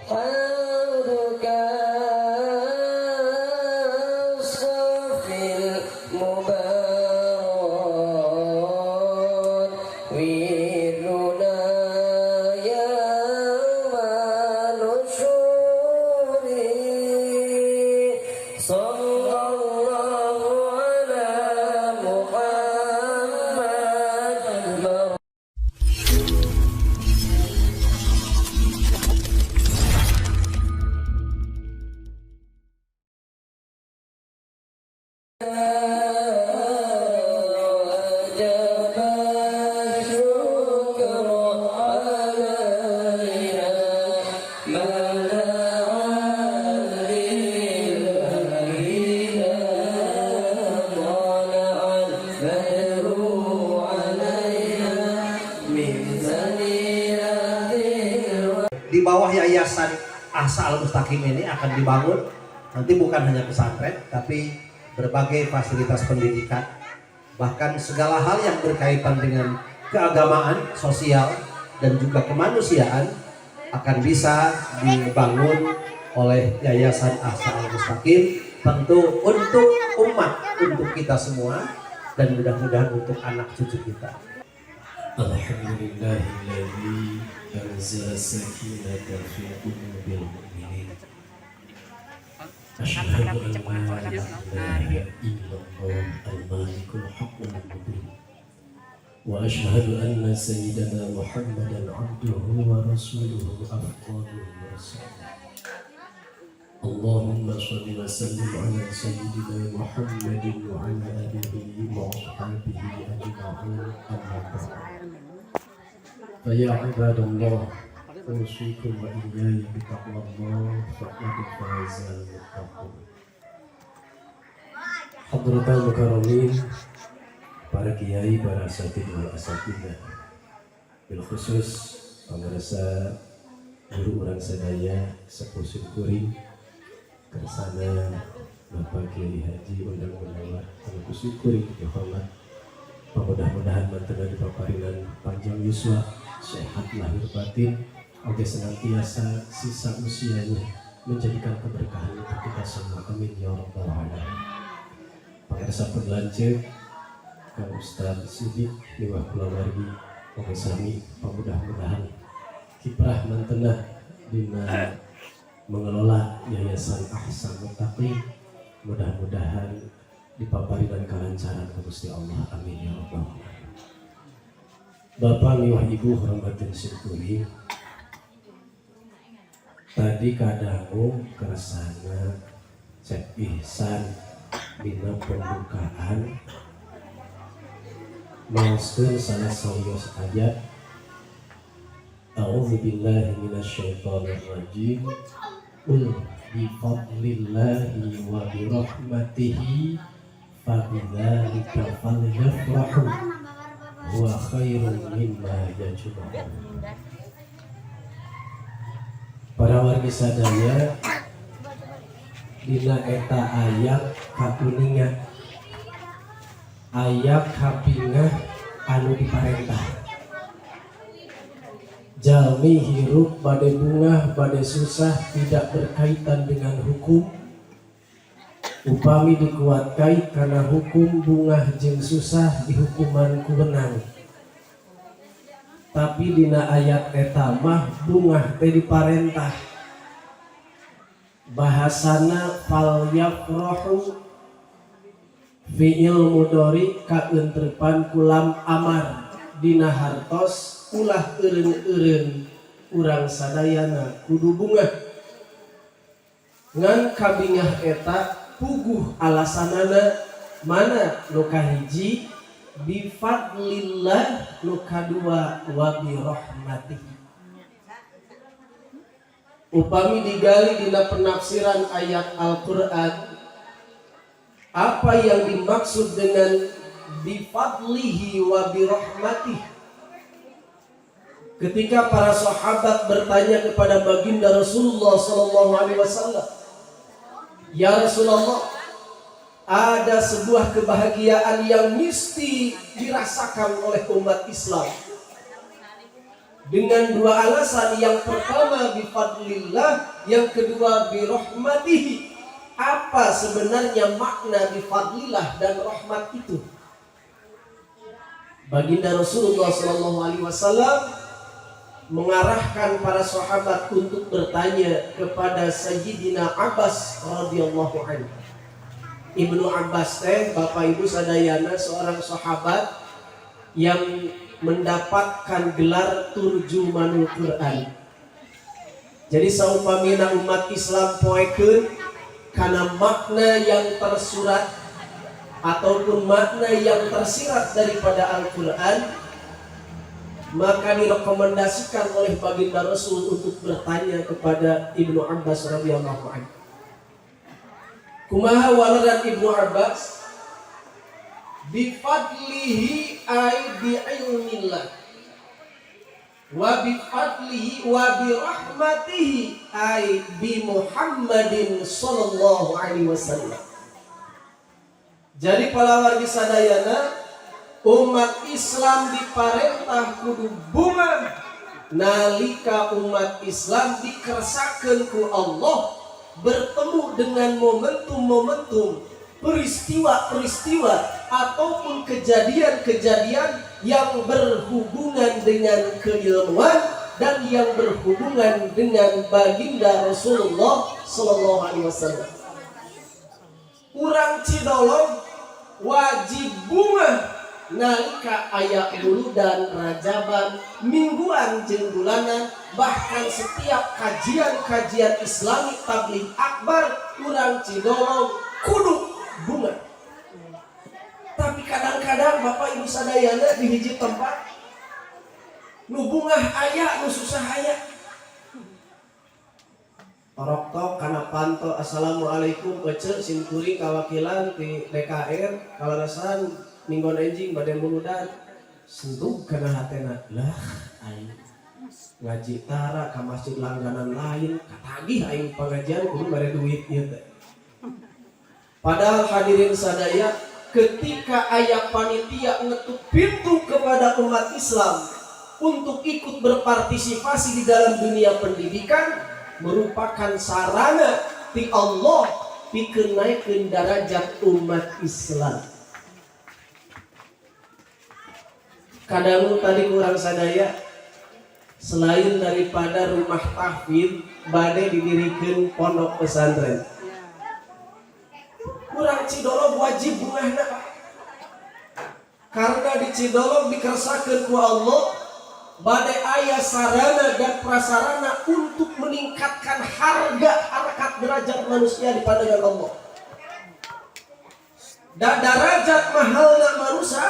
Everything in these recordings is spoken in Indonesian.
حمدك الصافي المبارك ويرنا يوم النشور صلى الله على محمد. Di bawah Yayasan Asa Al-Mustaqim ini akan dibangun nanti bukan hanya pesantren, tapi berbagai fasilitas pendidikan, bahkan segala hal yang berkaitan dengan keagamaan, sosial, dan juga kemanusiaan akan bisa dibangun oleh Yayasan Asa Al-Mustaqim, tentu untuk umat, untuk kita semua, dan mudah-mudahan untuk anak cucu kita. Alhamdulillahilladzi anzala sakinata fi qulubil mu'minin. Asyhadu an la ilaha illallah al-malikul haqqul mubin. Wa asyhadu anna sayyidana Muhammadan abduhu wa rasuluhu afdalul mursalin. Allahumma shalli wa sallim ala sayyidina Muhammadin wa ala alihi wa ashabihi ajma'in. Amma ba'd. Faya ibadallah, usikum wa iyaya bitaqwallah faqad fazal muttaqun. Hadratal mukarramin, para kiai, para asatidz wal asatidzah, bil khusus pamirsa guru urang sadaya sepuh kuring kersana Bapak Kiai Haji Undang Munawar anu kusyukuring dihormat. Mudah-mudahan mantena dipaparinan panjang yuswa, sehat lahir batin, oge senantiasa sisa usianya menjadikan keberkahan untuk kita semua. Amin ya rabbal alamin. Pamirsa penlanceuk Kang Ustaz Sidik liwah kula margi oge sami mudah-mudahan kiprah mantena dina mengelola Yayasan Ahsan Muttaqin, mudah-mudahan dipaparinan kalancaran ku Gusti Allah. Amin ya rabbal alamin. Bapak miwah Ibu hormatin syukuri, tadi kadangu kersana cek ihsan dina pembukaan mauskeun salah sawios ayat. A'udzubillahi minasyaitonir rajim. Qul bi fadlillahi wa bi rahmatihi fa bidzalika falyafrahu huwa khairun mimma yajma'un. Para wargi sadaya, dina eta ayat kakuningan, ayat kapingah anu diparentah. Jalmi hirup bade bungah bade susah tidak berkaitan dengan hukum. Upami dikuatkai karena hukum bungah jeung susah dihukuman ku benang. Tapi dina ayat eta mah bungah teh diparentah. Bahasana fal yafrahu fi'il mudhari kaeuntreupan kulam amar dina hartos ulah eureun-eureun urang sadayana kudu bungah. Ngan kabingah eta puguh alasanana mana nu kahiji bi fadlillah, nu kadua wa bi rahmatihi. Upami digali dina penafsiran ayat Al-Qur'an, apa yang dimaksud dengan bi fadlihi wa bi rahmatihi? Ketika para sahabat bertanya kepada baginda Rasulullah SAW, ya Rasulullah, ada sebuah kebahagiaan yang mesti dirasakan oleh umat Islam. dengan dua alasan. Yang pertama bifadlillah, yang kedua birahmatihi. Apa sebenarnya makna bifadlillah dan rahmat itu? Baginda Rasulullah SAW mengarahkan para sahabat untuk bertanya kepada Sayyidina Abbas radhiyallahu anhu. Ibnu Abbas Bapak Ibu sadayana seorang sahabat yang mendapatkan gelar turjumanul Quran. Jadi saumpamina umat Islam poekeun karena makna yang tersurat ataupun makna yang tersirat daripada Al-Quran, maka direkomendasikan oleh baginda Rasul untuk bertanya kepada Ibnu Abbas radhiyallahu anhu. Kumaha waladan Ibnu Abbas? Bifadlihi ay bi'ilmillah wa bifadlihi wa birahmatihi ay bi Muhammadin sallallahu alaihi wasallam. Jadi para wargi sadayana, umat Islam diparentah kudu bunga nalika umat Islam dikersakeun ku Allah bertemu dengan momentum-momentum, peristiwa-peristiwa ataupun kejadian-kejadian yang berhubungan dengan keilmuan dan yang berhubungan dengan baginda Rasulullah sallallahu alaihi wasallam. Urang Cidolog wajib bunga nalika aya buludan Rajaban, mingguan jeung bulanan, bahkan setiap kajian-kajian Islami tabligh akbar urang Cidolog kudu bunga. Tapi kadang-kadang Bapak Ibu sadayana di hiji tempat nu bunga aya nu susah aya. Oroktok kana panto assalamualaikum ece simkuring kawakilan ti DKR kalarasan minggon enjing bade muludan sentuh kana hatena lah aing ngaji tara ka masjid langganan lain katagih aing pengajian kudu bare duit ieu teh. Padahal hadirin sadaya, ketika aya panitia ngetuk pintu kepada umat Islam untuk ikut berpartisipasi di dalam dunia pendidikan, merupakan sarana ti Allah pikeun naikeun darajat umat Islam. Kadang tadi kurang sadaya, selain daripada rumah tahfidz bade didirikeun pondok pesantren, urang Cidolog wajib bungahna karena di Cidolog dikersakeun ku Allah bade aya sarana dan prasarana untuk meningkatkan harkat derajat manusia di pandangan Allah. Dan derajat mahalna manusia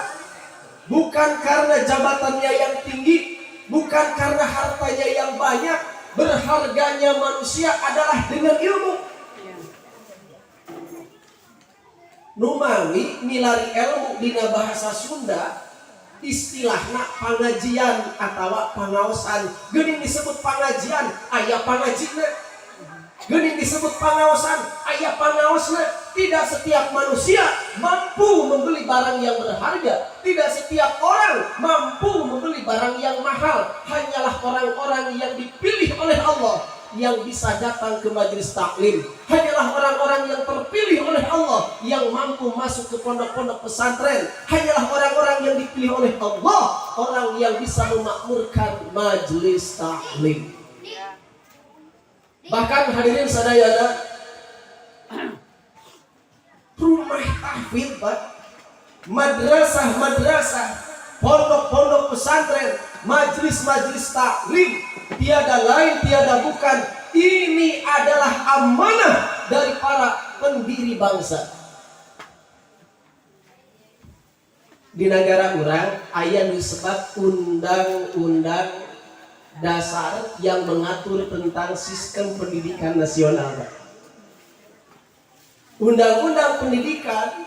bukan karena jabatannya yang tinggi, bukan karena hartanya yang banyak. Berharganya manusia adalah dengan ilmu. Numawi milari ilmu dina bahasa Sunda istilahna pangajian atau pangaosan. Geuning disebut pangajian aya pangajina, geuning disebut pangaosan aya pangaosna. Tidak setiap manusia mampu membeli barang yang berharga, tidak setiap orang mampu membeli barang yang mahal. Hanyalah orang-orang yang dipilih oleh Allah yang bisa datang ke majelis taklim. Hanyalah orang-orang yang terpilih oleh Allah yang mampu masuk ke pondok-pondok pesantren. Hanyalah orang-orang yang dipilih oleh Allah, orang yang bisa memakmurkan majelis taklim. Bahkan hadirin sadayana, rumah tahfidz, madrasah-madrasah, pondok-pondok pesantren, majelis-majelis taklim, tiada lain tiada bukan, ini adalah amanah dari para pendiri bangsa. Di negara urang aya disebut undang-undang dasar yang mengatur tentang sistem pendidikan nasional. Undang-undang pendidikan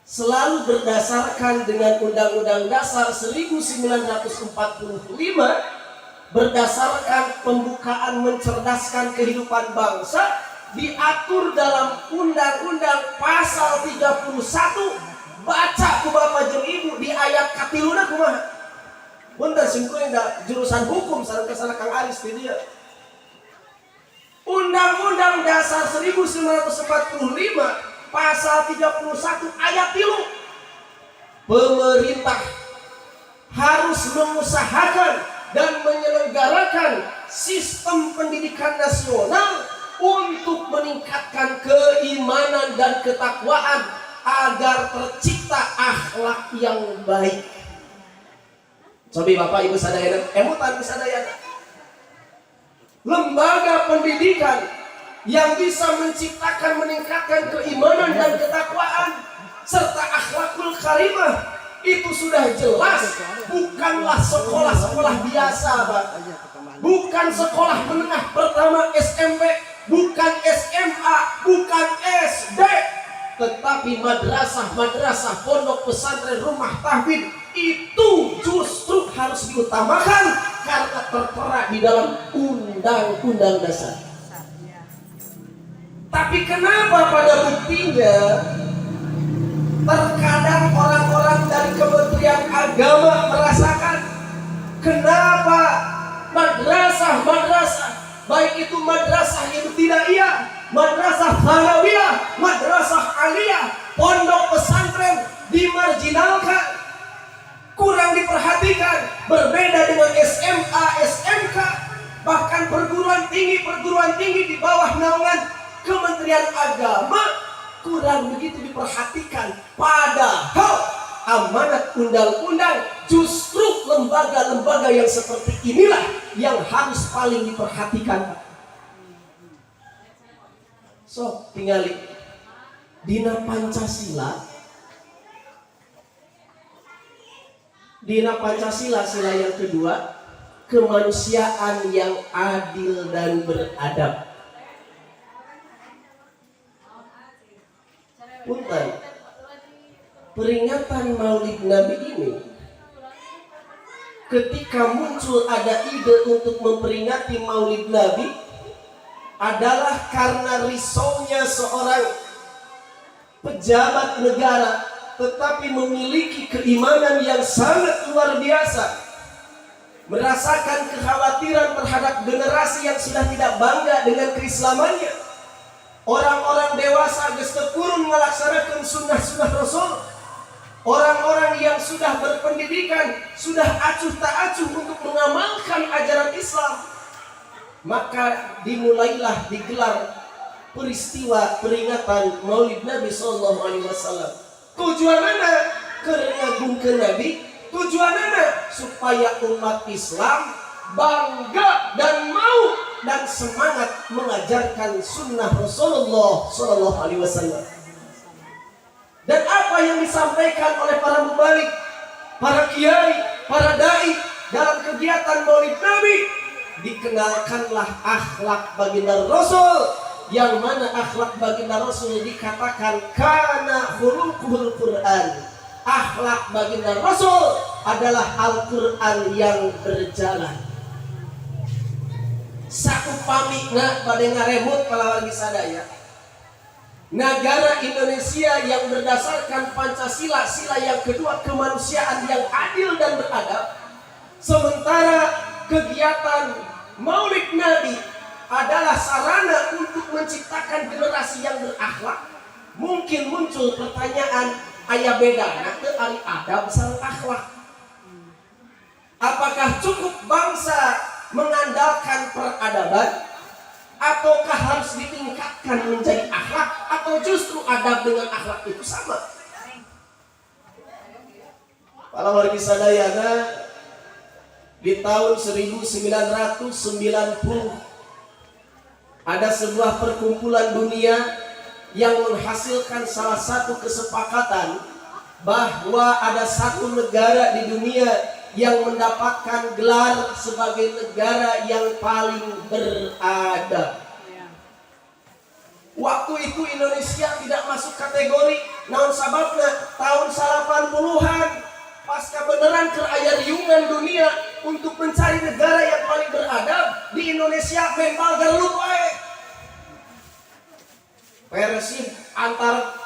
selalu berdasarkan dengan Undang-Undang Dasar 1945, berdasarkan pembukaan mencerdaskan kehidupan bangsa, diatur dalam Undang-Undang Pasal 31. Baca ku Bapak jeung Ibu di ayat katiluna kumaha? Punten simkuring da jurusan hukum sareng kesana Kang Aris di dia. Undang-Undang Dasar 1945 pasal 31 ayat 3. Pemerintah harus mengusahakan dan menyelenggarakan sistem pendidikan nasional untuk meningkatkan keimanan dan ketakwaan agar tercipta akhlak yang baik. Coba Bapak Ibu sadayana, emutan sadayana. Lembaga pendidikan yang bisa menciptakan, meningkatkan keimanan dan ketakwaan serta akhlakul karimah itu sudah jelas bukanlah sekolah-sekolah biasa, Pak. Bukan sekolah menengah pertama SMP, bukan SMA, bukan SD, tetapi madrasah-madrasah, pondok pesantren, rumah tahfidz itu justru harus diutamakan karena tertera di dalam Undang-Undang Dasar. Tapi kenapa pada buktinya terkadang orang-orang dari Kementerian Agama merasakan kenapa madrasah-madrasah, baik itu madrasah ibtidaiyah, madrasah tsanawiyah, madrasah aliyah, pondok pesantren dimarginalkan, kurang diperhatikan, berbeda dengan SMA, SMK, bahkan perguruan tinggi di bawah naungan Kementerian Agama kurang begitu diperhatikan. Padahal amanat undang-undang justru lembaga-lembaga yang seperti inilah yang harus paling diperhatikan. So, tinggali Dina Pancasila sila yang kedua, kemanusiaan yang adil dan beradab. Punten, peringatan Maulid Nabi ini ketika muncul ada ide untuk memperingati Maulid Nabi adalah karena risaunya seorang pejabat negara tetapi memiliki keimanan yang sangat luar biasa, merasakan kekhawatiran terhadap generasi yang sudah tidak bangga dengan keislamannya. Orang-orang dewasa geus teu kurun ngalaksanakeun sunnah-sunnah Rasul. Orang-orang yang sudah berpendidikan, sudah acuh tak acuh untuk mengamalkan ajaran Islam. Maka dimulailah digelar peristiwa peringatan Maulid Nabi sallallahu alaihi wasallam. Tujuanana keur ngagungkeun Nabi, tujuanana supaya umat Islam bangga dan mau dan semangat mengajarkan sunnah Rasulullah sallallahu alaihi wasallam. Dan apa yang disampaikan oleh para mubalik, para kiai, para dai dalam kegiatan Maulid Nabi, dikenalkanlah akhlak baginda Rasul, yang mana akhlak baginda Rasul dikatakan kana khuluqul Quran. Akhlak baginda Rasul adalah Al-Quran yang berjalan. Sakupamina pada ngaremut kalawargi sadaya, negara Indonesia yang berdasarkan Pancasila sila yang kedua, kemanusiaan yang adil dan beradab, sementara kegiatan Maulid Nabi adalah sarana untuk menciptakan generasi yang berakhlak. Mungkin muncul pertanyaan, aya bedana teu ari adab sareng akhlak? Apakah cukup bangsa mengandalkan peradaban, ataukah harus ditingkatkan menjadi akhlak, atau justru adab dengan akhlak itu sama? Para wargi sadayana, di tahun 1990 ada sebuah perkumpulan dunia yang menghasilkan salah satu kesepakatan bahwa ada satu negara di dunia yang mendapatkan gelar sebagai negara yang paling beradab. Waktu itu Indonesia tidak masuk kategori, naon sababna tahun 80-an pasca beneran ke aya riungan dunia untuk mencari negara yang paling beradab, di Indonesia mental gelut wae. Persib antar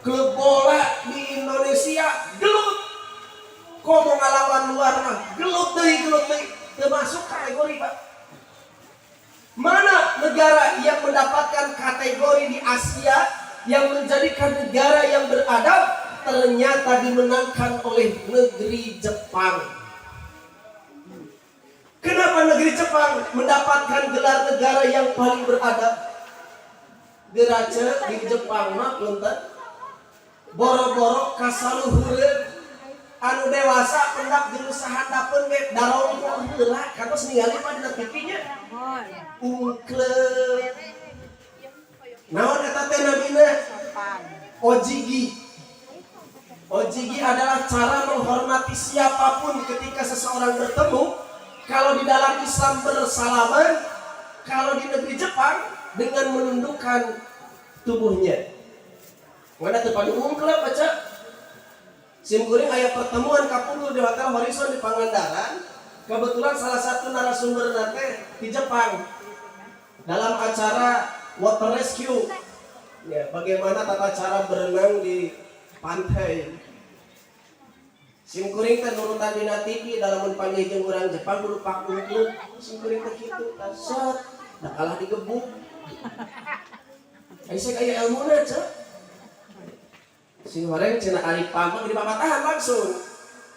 klub bola di Indonesia gelut. Komo ngalawan luar mah gelut deui termasuk kategori Pak. Mana negara yang mendapatkan kategori di Asia yang menjadikan negara yang beradab ternyata dimenangkan oleh negeri Jepang. Kenapa negeri Jepang mendapatkan gelar negara yang paling beradab? Gerace di Jepang mah punten boro-boro kasaluhureun anu dewasa pendak jeung sahandapeun ge darong heula kantos ningali mah dina TV-nya. Ungkleuk. Naon eta teh namina? Ojigi. Ojigi adalah cara menghormati siapapun ketika seseorang bertemu. Kalau di dalam Islam bersalaman, kalau di negeri Jepang dengan menundukkan tubuhnya. Mana teu padu ungkleuk baca. Simkuring aya pertemuan kapungkur di Hotel Horizon di Pangandaran. Kebetulan salah satu narasumber nate di Jepang dalam acara water rescue. Ya, bagaimana tata cara berenang di pantai. Simkuring teh nurutan dina TV dalam panggil jeung urang Jepang kudu pakungkul. Simkuring teh kitu set da kalah digebuk. Aisyah aya ilmuna cek. Sing goreng cenah ari pameg di pamatahan langsung.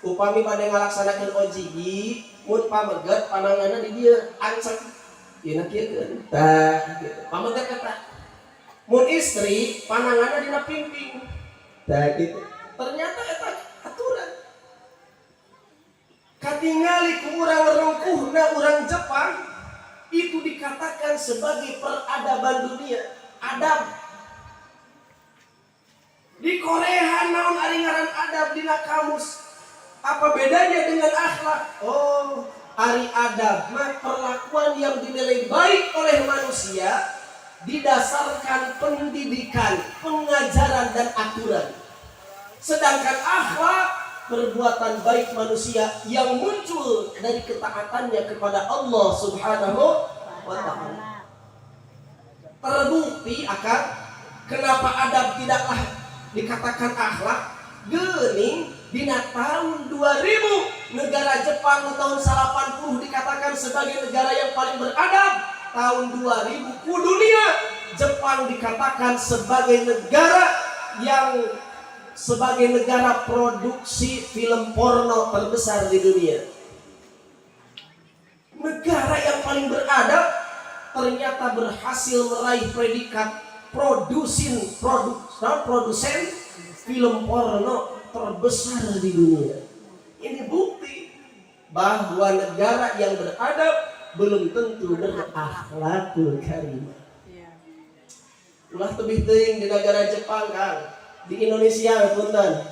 Upami bade ngalaksanakeun ojigi, mun pameget pananganna di dieu ancek. Yeuna kieu tah kitu. Pameget eta. Mun istri pananganna dina pingping. Tah kitu. Ternyata eta aturan. Katingali ku urang rengkuhna urang Jepang itu dikatakan sebagai peradaban dunia. Adab. Di Korea naon ari ngaran adab dina kamus. Apa bedanya dengan akhlak? Oh, ari adab mah perlakuan yang dinilai baik oleh manusia didasarkan pendidikan, pengajaran dan aturan. Sedangkan akhlak perbuatan baik manusia yang muncul dari ketaatannya kepada Allah Subhanahu wa taala. Terbukti akan kenapa adab tidaklah dikatakan akhlak geuning dina tahun 2000 negara Jepang tahun 80 dikatakan sebagai negara yang paling beradab. Tahun 2000 ku dunia Jepang dikatakan sebagai negara yang sebagai negara produksi film porno terbesar di dunia. Negara yang paling beradab ternyata berhasil meraih predikat produsen film porno terbesar di dunia. Ini bukti bahwa negara yang beradab belum tentu berakhlakul karimah. Ulah tebih teuing di negara Jepang Kang. Di Indonesia punten.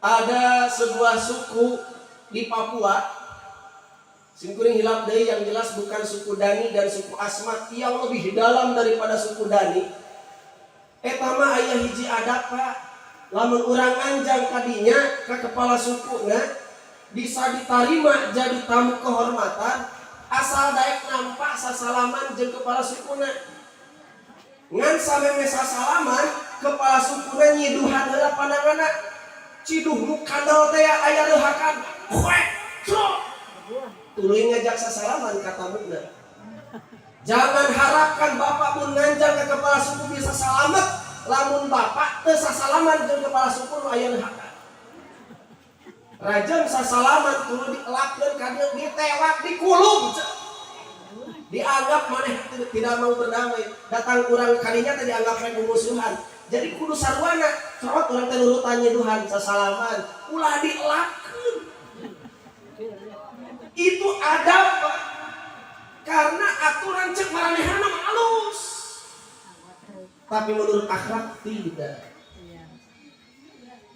Ada sebuah suku di Papua. Simkuring hilap deui yang jelas bukan suku Dani dan suku Asmat yang lebih dalam daripada suku Dani. Eta mah aya hiji adab Pak. Lamun urang anjang kadinya ka kepala sukuna bisa diterima jadi tamu kehormatan asal daek nampak sasalaman jeung kepala sukuna. Ngan sameme sasalaman kepala sukuna nyiduhan heula pandanganna. Ciduh nu kandel teh aya reuhakan. Kwek, cok. Tuluy ngajak sasalaman kata mukna. Jangan harapkan bapak pun nganjang ke kepala suku bisa selamat. Lamun bapak teu sasalaman jeung kepala suku nu aya reuhakan. Rajang sasalaman kudu dielakkeun ka dieu ditewak dikulum. Dianggap maneh tidak mau berdamai. Datang urang kalinya teh dianggap rek musuhan. Jadi kudu sarwana, sorot urang teh nurutan nyeduhan sasalaman, ulah dielakkeun. Itu adab Pak. Karena aturan cek maranehanna halus. Tapi menurut akhlak tidak.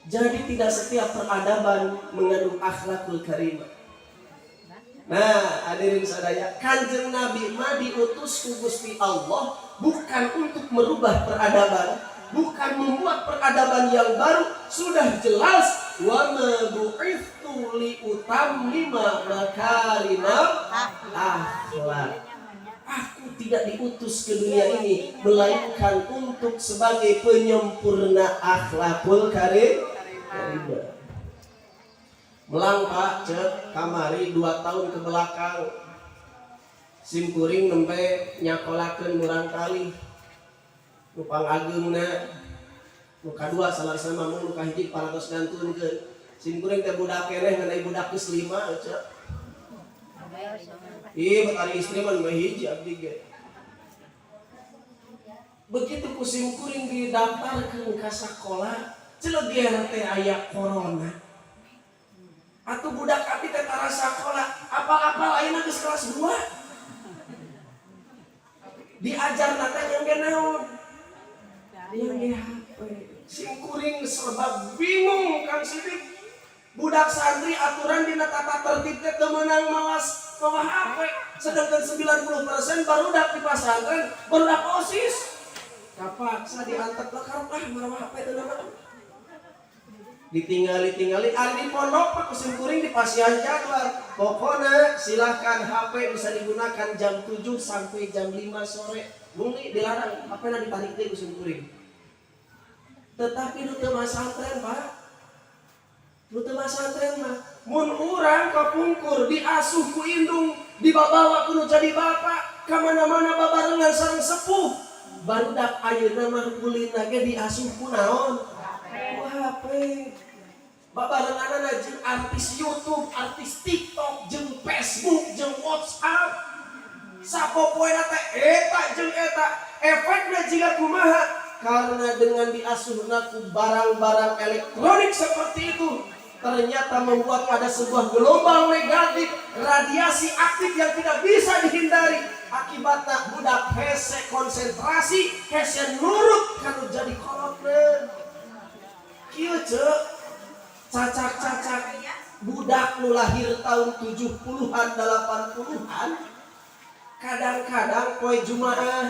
Jadi tidak setiap peradaban mengandung akhlakul karimah. Nah, hadirin sadaya, Kanjeng Nabi mah diutus ku Gusti Allah bukan untuk merubah peradaban, bukan membuat peradaban yang baru. Sudah jelas wa ma bu'ithu li utammima makarimal akhlak. Aku tidak diutus ke dunia ini melainkan untuk sebagai penyempurna akhlakul karimah. melang Pak cek kamari 2 tahun ke belakang simkuring nempe nyakolakeun murang kali nupang agengna nuka 2 salah sama mung nuka hiji parantos ngantunkeun simkuring teh budak keneh nganai budak geus 5 cek ieu betari istri mah mah hiji abdi ge begitu ku simkuring didaftarkeun ka sakola celeger teh aya corona atuh budak abdi teh tara sakola apal-apal ayeuna geus kelas 2 diajar nata yang ge naon yang ge HP simkuring serba bingung Kang Sidik budak santri aturan dina tata tertib teh teu meunang mawa HP sedangkan 90% barudak di pesantren barudak OSIS kapaksa diantep lah mawa HP teh nama ditinggali ari di pondok Pak kusimkuring di pasian jadwal pokoknya silahkan HP bisa digunakan jam 7 sampai jam 5 sore bunyi dilarang HP-na ditarik deh kusimkuring tetapi nu teu masantren Pak nu teu masantren mah mun urang kapungkur diasuh ku indung dibawa ku nu jadi bapak ka mana-mana babarengan sareng sepuh barudak ayeuna mah ulina ge diasuh ku naon ku HP babarenganna jeung artis YouTube, artis TikTok, jeung Facebook, jeung WhatsApp sapopoena teh eta jeung eta efekna jiga kumaha karena dengan diasuhna ku barang-barang elektronik seperti itu ternyata membuat ada sebuah gelombang negatif radiasi aktif yang tidak bisa dihindari akibatnya budak hese konsentrasi hese nurut kanu jadi kolotna kieu ceuk cacak-cacak budak nu lahir tahun 70-an 80-an kadang-kadang poe Jumaah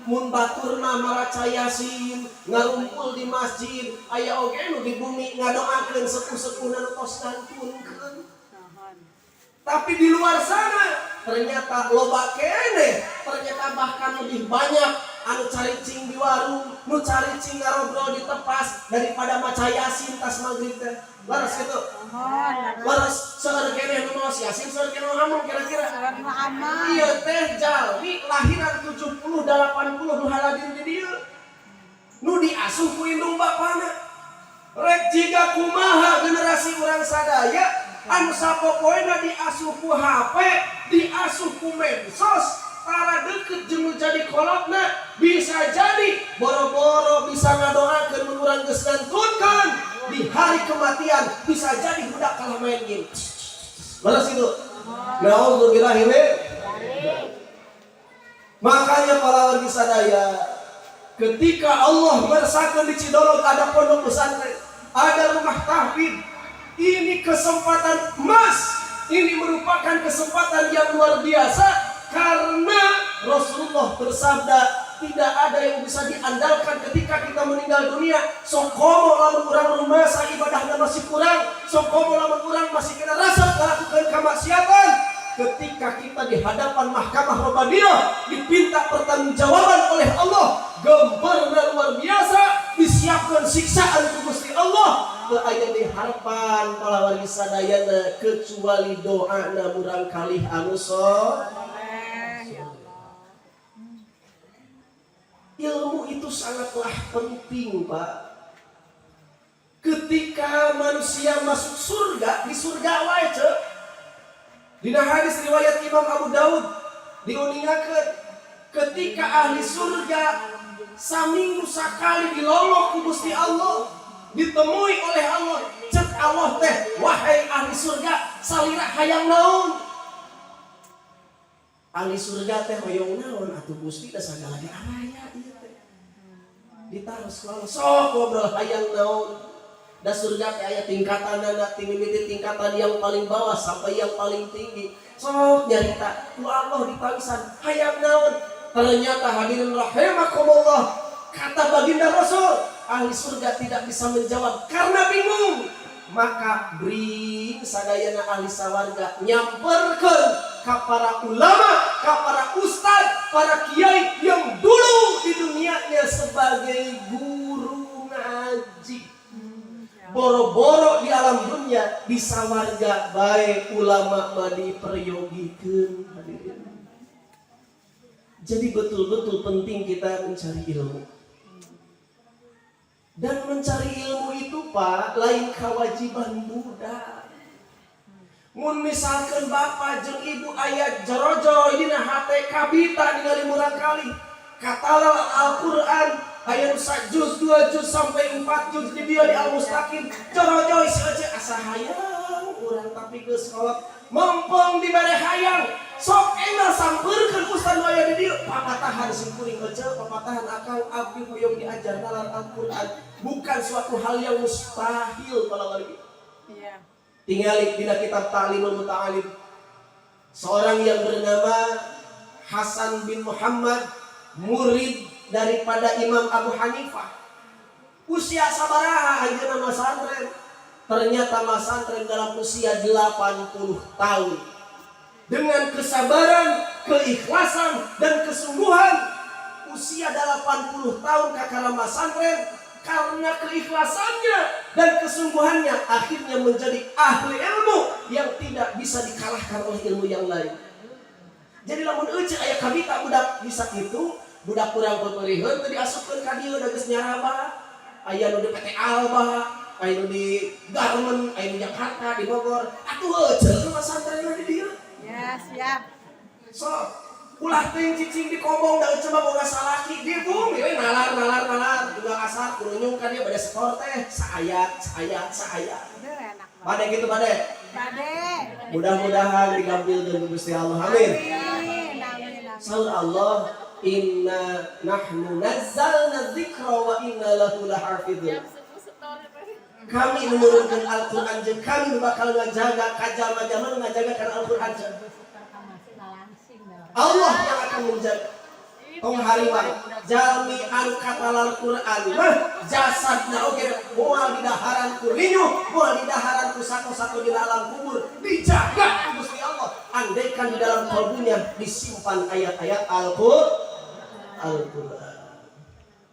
mun batur mah maraca Yasin ngarumpul di masjid aya oge nu di bumi ngadoakeun sepuh-sepuhna nu tos ngantunkeun tapi di luar sana ternyata loba keneh ternyata bahkan lebih banyak anu caricing di warung nu caricing ngarobrol di tepas daripada maca Yasin tas maghrib teh laras kitu laras seueur keneh nu maos Yasin seueur keneh nu amung kira-kira ieu teh jalmi lahiran 70 80 nu haladin di dieu nu diasuh ku indung bapana rek jiga kumaha generasi urang sadaya anu sapopoena diasuh ku HP diasuh ku medsos tara deket jeung jadi kolotna bisa jadi boro-boro bisa ngadoakeun mun urang geus ngantunkeun di hari kematian bisa jadi budak kalah main game. Balas itu. Nauzubillahi min. Makanya para wargi sadaya ketika Allah meresahkan di Cidolog ada pondok pesantren, ada rumah tahfidz, ini kesempatan emas. Ini merupakan kesempatan yang luar biasa karena Rasulullah bersabda tidak ada yang bisa diandalkan ketika kita meninggal dunia. Sokomo lamun urang rumasa ibadahnya masih kurang, sokomo lamun urang masih kena rasa melakukan kemaksiatan. Ketika kita di hadapan mahkamah Rabbaniyah dipinta pertanggungjawaban oleh Allah, gembarna luar biasa, disiapkan siksaan ku Gusti Allah. Teu aya diharapkan para wargi sadayana kecuali doana murang kalih anu ilmu itu sangatlah penting Pak. Ketika manusia masuk surga, di surga wae ceuk. Dina hadis riwayat Imam Abu Daud diuningakeun ketika ahli surga saminggu sakali dilolok ku Gusti Allah, ditemui oleh Allah, cek Allah teh, wahai ahli surga, salira hayang naon? Ahli surga teh hoyong naon atuh Gusti teh sagala diaraya ieu teh. Ditaros kalau sok ngobrol hayang naon. Da surga teh aya tingkatanna, timimiti tingkatan yang paling bawah sampai yang paling tinggi. Sok nyarita ku Allah dipangisan hayang naon. Ternyata hadirin rahimakumullah, kata baginda Rasul, ahli surga tidak bisa menjawab karena bingung. Maka bring sadayana ahli sawarga nyamperkeun ka para ulama, ka para ustad, para kiai yang dulu di dunianya sebagai guru ngaji. Boro-boro di alam dunia nya bisa warga baik ulama madi peryogikan hadirin. Jadi betul-betul penting kita mencari ilmu. Dan mencari ilmu itu Pak lain kewajiban budak. Mun misalkan bapak jeung ibu ayat jerojoy dina hate kabita ningali murang kali katalah Al-Quran ayat 1 juz 2 juz sampai 4 juz di dia di Al-Mustaqim jerojoy saja asa hayang urang tapi geus kolot mempeng di bare hayang sok enal sampeurkeun ustaz aya di dieu papatahan simkuring ece papatahan akang abdi hoyong diajar nalar Al-Quran bukan suatu hal yang mustahil kalau lagi. Iya. Tingali dina kitab Ta'limul Muta'alim seorang yang bernama Hasan bin Muhammad murid daripada Imam Abu Hanifah. Usia sabaraha anjeunna masantren? Ternyata masantren dalam usia 80 tahun. Dengan kesabaran, keikhlasan dan kesungguhan usia 80 tahun kakara masantren karena keikhlasannya dan kesungguhannya akhirnya menjadi ahli ilmu yang tidak bisa dikalahkan oleh ilmu yang lain. Jadi lamun eueuh aya kabita budak bisa kitu, budak kurang peperihun teu diasupkeun ka dieu da geus nyaraba. Aya nu di PT Alba, aya nu di Garmen, aya nu Jakarta, di Bogor. Atuh eueuh pesantren di dieu. Ya, siap. So, ulah ting cicing di kobong da coba boga salaki di bumi we nalar juga asar kurunyung ka dieu bade skor teh saayat. Bade gitu bade. Mudah-mudahan digambil dengan Gusti Allah. Amin. Saur Allah inna nahnu nazzalna dzikra wa inna lahu lahafizun. Kami menurunkan Al-Qur'an jeung kami bakal ngajaga kajama-jama ngajaga kana Al-Qur'an. Allah yang akan menjaga. Tong hariwang jalmi anu katalar Quran mah jasadna oge moal di daharan ku rinyuh, moal di daharan ku sako-sako di alam kubur dijaga ku Gusti Allah. Andaikan di dalam kalbunya disimpan ayat-ayat Al-Qur'an.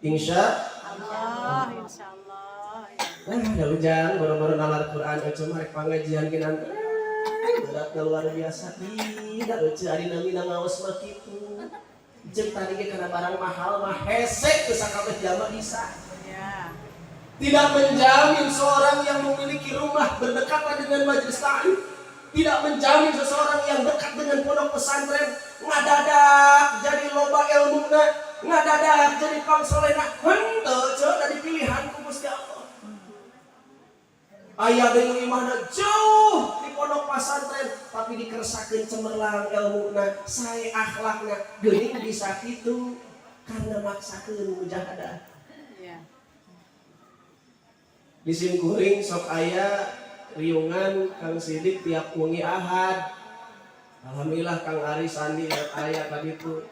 Insyaallah. Nah, ujang boro-boro nalar Quran cuma rek pangajian kinan. Berat luar biasa. Tidak eueuh ari namina ngaos mah kitu. Jeung tadi ge kana barang mahal mah hese teu sakabeh jalma bisa. Ya. Tidak menjamin seorang yang memiliki rumah berdekatan dengan majelis ta'lim, tidak menjamin seseorang yang dekat dengan pondok pesantren ngadadak jadi loba ilmuna, ngadadak jadi pangsolena. Henteu ceuk da dipilihan ku Gusti Allah. Aya deui imahna jauh di pondok pesantren tapi dikeresakeun cemerlang ilmuna, sae akhlakna, geuning bisa kitu karena maksakeun mujahadah. Iya. Di simkuring sok aya riungan Kang Sidik tiap wengi Ahad. Alhamdulillah Kang Ari Sandi aya ka ditu.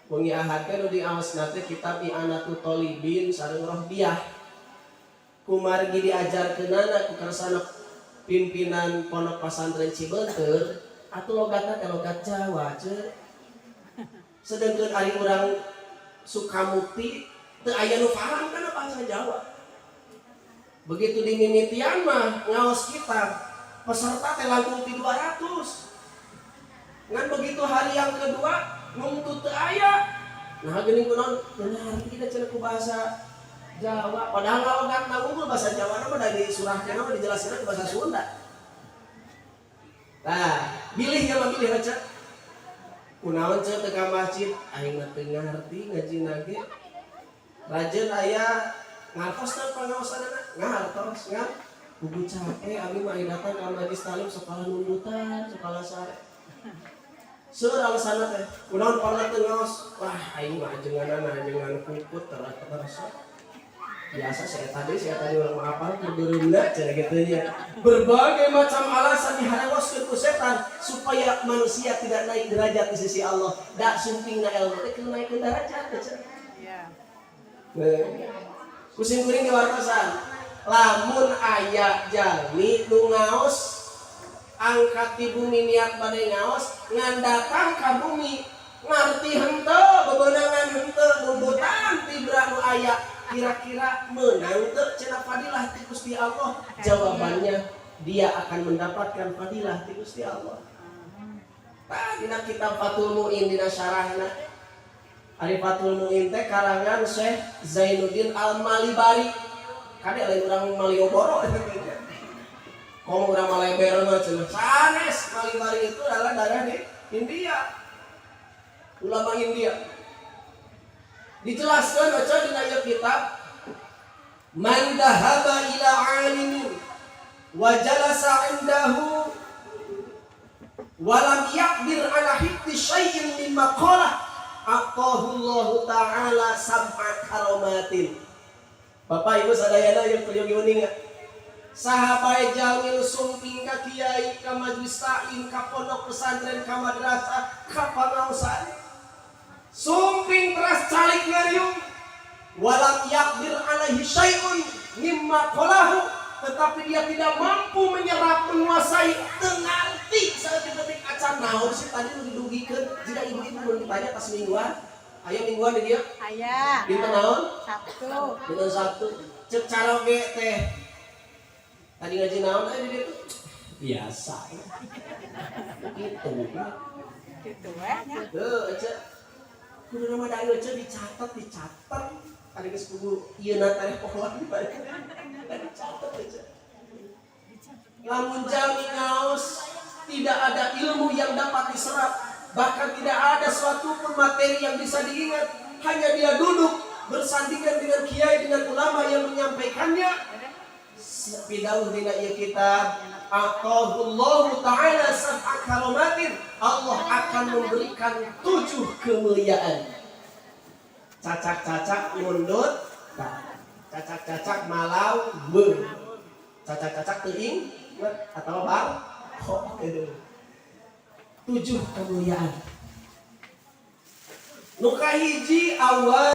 Wengi Ahad teh nu diaosna teh kitab I'anatut Thalibin sareng Rohdiyah. Kumargi diajarkeunana ku karsana pimpinan pondok pesantren Cibeunteur atuh logatna teh logat Jawa ceuk. Sedengkeun ari urang Sukamukti teu aya nu paham kana bahasa Jawa. Begitu dimimitian mah ngaos kitab peserta teh langkung ti 200. Ngan begitu hari yang kedua nuntut teu aya. Nah geuning kunaon benar kita cenah ku bahasa Jawa, padahal logat unggul bahasa Jawa mah dari surahnya mah dijelaskeun bahasa Sunda. Nah, bilihnya mah bilih aja. Kunaon ceuk teh ka masjid aing mah teu ngarti ngajina ge. Rajeun aya ngartos teh pangaosanana, ngartos ngan kudu capek abi mah datang ka majelis talim sekolah nundutan, sekolah sare. Seur alasanna teh, kunaon parna teu ngaos? Wah, aing mah ajengan puput terasa. Biasa saya tadi orang apa bergerimna cara gitu ya. Berbagai macam alasan diharewaskeun ku setan supaya manusia tidak naik derajat di sisi Allah. Da sumpingna ilmu teh kudu naikeun derajat teh. Iya. Kusim kuring diwartosan. Lamun aya jalmi nu ngaos angkat di bumi niat bade ngaos ngan datang ka bumi ngarti henteu bebeunangan henteu numbutan tibra nu aya kira-kira menang teu cenah fadilah ti Gusti Allah? Jawabannya dia akan mendapatkan fadilah ti Gusti Allah. Dina kitab Fathul Mu'in dina syarahna ari Fathul Mu'in teh karangan Syekh Zainuddin Al-Malibari. Kade lain urang Malioboro. Komo urang Malebero mah cenah. Sanes Malibari itu adalah daerah di India. Ulama India. Dijelaskan aja dina ieu kitab man dhahaba ila alimin wa jalasa indahu walam yaqdir ala hifdzi syai'in mimma qala aqahu Allah taala sab'a karamatin. Bapak Ibu sadayana yang beliau geuning sahabat jalmi sumping ka kiai ka majelis ta'lim ka pondok pesantren ka madrasah ka pangaosan sumping teras calik ngariung walam yaqdir alaihi syai'un mimma qalahu, tetapi dia tidak mampu menyerap menguasai tengarti saat detik acan naon sih tadi nu didugikeun jika ibu-ibu mun ditanya tas mingguan aya mingguan di dieu aya di naon Sabtu di Sabtu cek cara ge teh tadi ngaji naon aya di dieu biasa gitu we heuh cek kudu nama da ieu cek dicatat ada geus kudu ieu na tarikh pohon dicatat aja. Lamun jami ngaos tidak ada ilmu yang dapat diserap, bahkan tidak ada suatu pun materi yang bisa diingat, hanya dia duduk bersandingan dengan kiai dengan ulama yang menyampaikannya. Bidauh dina ieu kitab aqahullahu ta'ala sab'a karamatin, Allah akan memberikan 7 kemuliaan. Cacak-cacak mundut, cacak-cacak malau be, cacak-cacak teuing atau bar, 7 kemuliaan. Nu kahiji awal